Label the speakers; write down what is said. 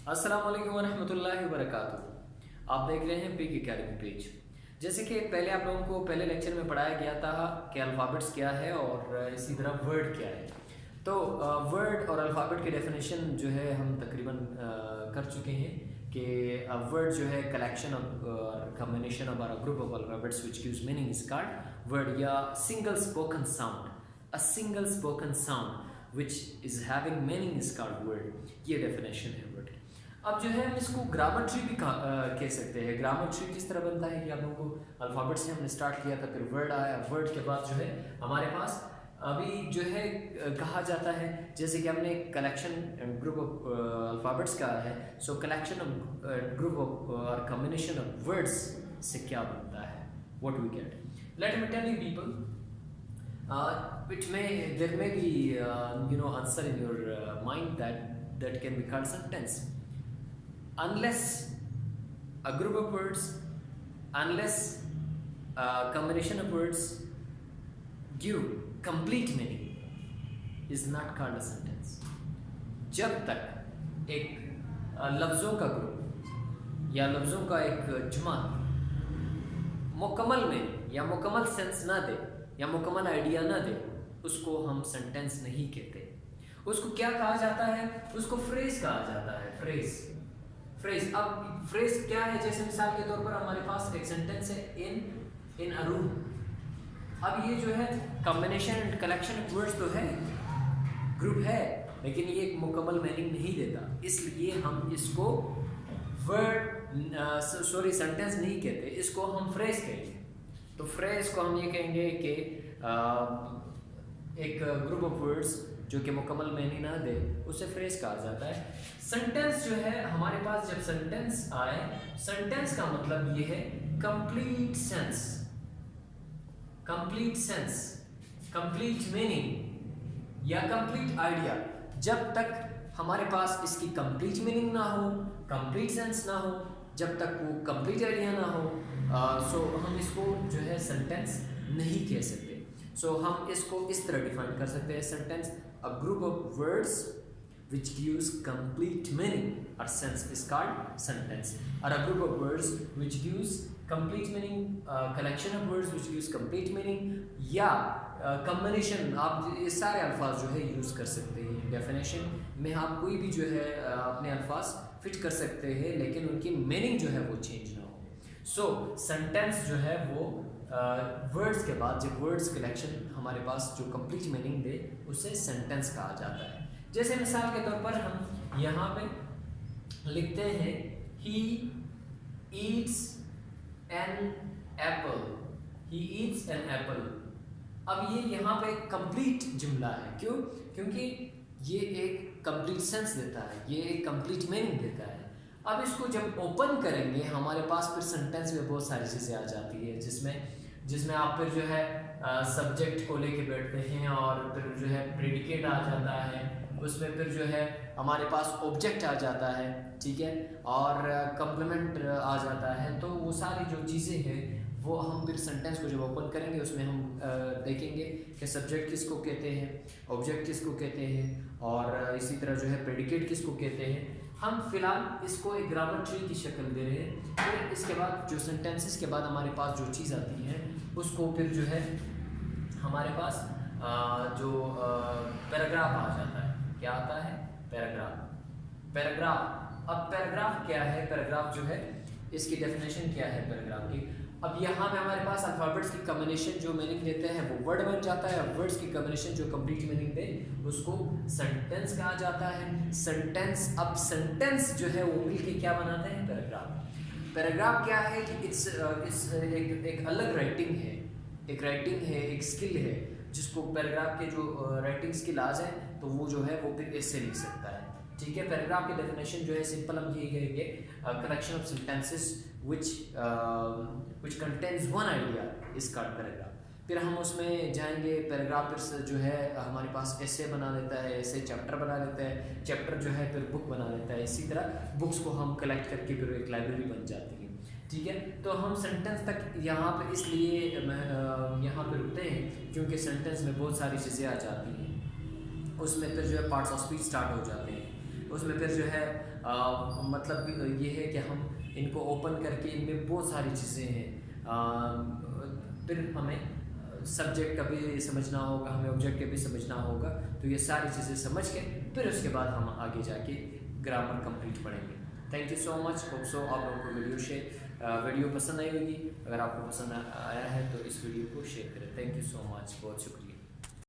Speaker 1: अस्सलाम वालेकुम वरहमतुल्लाहि वबरकातुहू। आप देख रहे हैं पीक एकेडमी पेज। जैसे कि पहले आप लोगों को पहले लेक्चर में पढ़ाया गया था कि अल्फ़ाबेट्स क्या है और इसी तरह वर्ड क्या है। तो वर्ड और अल्फ़ाबेट की डेफिनेशन जो है हम तकरीबन कर चुके हैं कि वर्ड जो है कलेक्शन और combination of a group of alphabets which gives meaning is called word या single spoken sound. A single spoken sound which is having meaning is called word. ये डेफिनेशन है वर्ड। अब जो है हम इसको ग्रामर ट्री भी कह सकते हैं। ग्रामर ट्री किस तरह बनता है कि आप लोगों को अल्फ़ाबेट से हमने स्टार्ट किया था, फिर वर्ड आया, वर्ड के बाद जो है हमारे पास अभी जो है कहा जाता है, जैसे कि हमने कलेक्शन ग्रुप ऑफ अल्फ़ाबेट्स कहा है। So collection of group of और कम्बिनेशन ऑफ वर्ड्स से क्या बनता है, what we get. Let me tell you people, which may there may be answer in your mind that can be called sentence. Unless a group of words, unless a combination of words give complete meaning is not called a sentence. जब तक एक लफ्ज़ों का group या लफ्ज़ों का एक जुमा मुकम्मल में या मुकम्मल सेंस ना दे या मुकम्मल आइडिया ना दे, उसको हम सेंटेंस नहीं कहते। उसको क्या कहा जाता है? उसको फ्रेज कहा जाता है। फ्रेज फ्रेज अब फ्रेज क्या है? जैसे मिसाल के तौर पर हमारे पास एक सेंटेंस है इन अ रूम। अब ये जो है combination and collection of words तो है, ग्रुप है, लेकिन ये एक मुकम्मल मीनिंग नहीं देता, इसलिए हम इसको सेंटेंस नहीं कहते, इसको हम फ्रेज कहेंगे। तो फ्रेज को हम ये कहेंगे कि एक ग्रुप ऑफ वर्ड्स जो कि मुकम्मल मीनिंग ना दे, उसे फ्रेज कहा जाता है। सेंटेंस जो है हमारे पास, जब सेंटेंस आए, सेंटेंस का मतलब ये है complete sense, complete sense, complete meaning या कंप्लीट आइडिया। जब तक हमारे पास इसकी कंप्लीट मीनिंग ना हो, कंप्लीट सेंस ना हो, जब तक वो कंप्लीट आइडिया ना हो, सो हम इसको जो है सेंटेंस नहीं कह सकते। सो हम इसको इस तरह डिफाइन कर सकते हैं, sentence a group of words which gives complete meaning or sense is called sentence, or a group of words which gives complete meaning, collection of words which gives complete meaning या combination। आप ये सारे अल्फाज जो है use कर सकते हैं। डेफिनेशन में आप कोई भी जो है अपने अल्फाज फिट कर सकते हैं, लेकिन उनकी मीनिंग जो है वो चेंज ना हो। सो सेंटेंस जो है वो वर्ड्स के बाद जब वर्ड्स कलेक्शन हमारे पास जो कंप्लीट मीनिंग दे, उसे सेंटेंस कहा जाता है। जैसे मिसाल के तौर पर हम यहाँ पे लिखते हैं he eats an apple, he eats an apple. अब ये यहाँ पे कंप्लीट जुमला है, क्यों? क्योंकि ये एक कंप्लीट सेंस देता है, ये एक कंप्लीट मीनिंग देता है। अब इसको जब ओपन करेंगे हमारे पास फिर सेंटेंस में बहुत सारी चीज़ें आ जाती है, जिसमें आप फिर जो है सब्जेक्ट को लेके बैठते हैं और फिर जो है प्रेडिकेट आ जाता है, उसमें फिर जो है हमारे पास ऑब्जेक्ट आ जाता है, ठीक है, और कम्प्लीमेंट आ जाता है। तो वो सारी जो चीज़ें हैं वो हम फिर सेंटेंस को जब ओपन करेंगे उसमें हम देखेंगे कि सब्जेक्ट किसको कहते हैं, ऑब्जेक्ट किसको कहते हैं, और इसी तरह जो है प्रेडिकेट किसको कहते हैं। हम फिलहाल इसको एक ग्रामर ट्री की शक्ल दे रहे हैं। फिर इसके बाद जो सेंटेंसेस के बाद हमारे पास जो चीज़ आती है उसको फिर जो है हमारे पास जो पैराग्राफ आ जाता है। क्या आता है? पैराग्राफ। पैराग्राफ, अब पैराग्राफ क्या है? पैराग्राफ जो है इसकी डेफिनेशन क्या है पैराग्राफ की? अब यहाँ पे हमारे पास अल्फ़ाबेट्स की कम्बिनेशन जो मीनिंग देते हैं वो वर्ड बन जाता है, और वर्ड्स की कम्बिनेशन जो कंप्लीट मीनिंग दे उसको सेंटेंस कहा जाता है। सेंटेंस, अब सेंटेंस जो है वो मिलके क्या बनाते हैं? पैराग्राफ। पैराग्राफ क्या है कि इट्स एक अलग राइटिंग है, एक राइटिंग है, एक स्किल है, जिसको पैराग्राफ के जो राइटिंग स्किल आ जाए तो वो जो है वो फिर ऐसे लिख सकता है, ठीक है। पैराग्राफ की डेफिनेशन जो है सिंपल हम ये कहेंगे, collection of sentences which contains one idea is called paragraph। फिर हम उसमें जाएंगे, पैराग्राफ फिर जो है हमारे पास ऐसे बना लेता है, ऐसे चैप्टर बना लेता है, चैप्टर जो है फिर बुक बना लेता है। इसी तरह बुक्स को हम कलेक्ट करके फिर एक लाइब्रेरी बन जाती है, ठीक है। तो हम सेंटेंस तक यहाँ पे इसलिए यहाँ पे रुकते हैं क्योंकि सेंटेंस में बहुत सारी चीज़ें आ जाती हैं। उसमें फिर जो है पार्ट्स ऑफ स्पीच स्टार्ट हो जाते हैं, उसमें फिर जो है मतलब ये है कि हम इनको ओपन करके इनमें बहुत सारी चीज़ें हैं। फिर हमें सब्जेक्ट का भी समझना होगा, हमें ऑब्जेक्ट का भी समझना होगा। तो ये सारी चीज़ें समझ के फिर उसके बाद हम आगे जाके ग्रामर कंप्लीट पढ़ेंगे। Thank you so much. Hope so आप लोगों को वीडियो पसंद आई होगी। अगर आपको पसंद आया है तो इस वीडियो को शेयर करें। थैंक यू सो मच, बहुत शुक्रिया।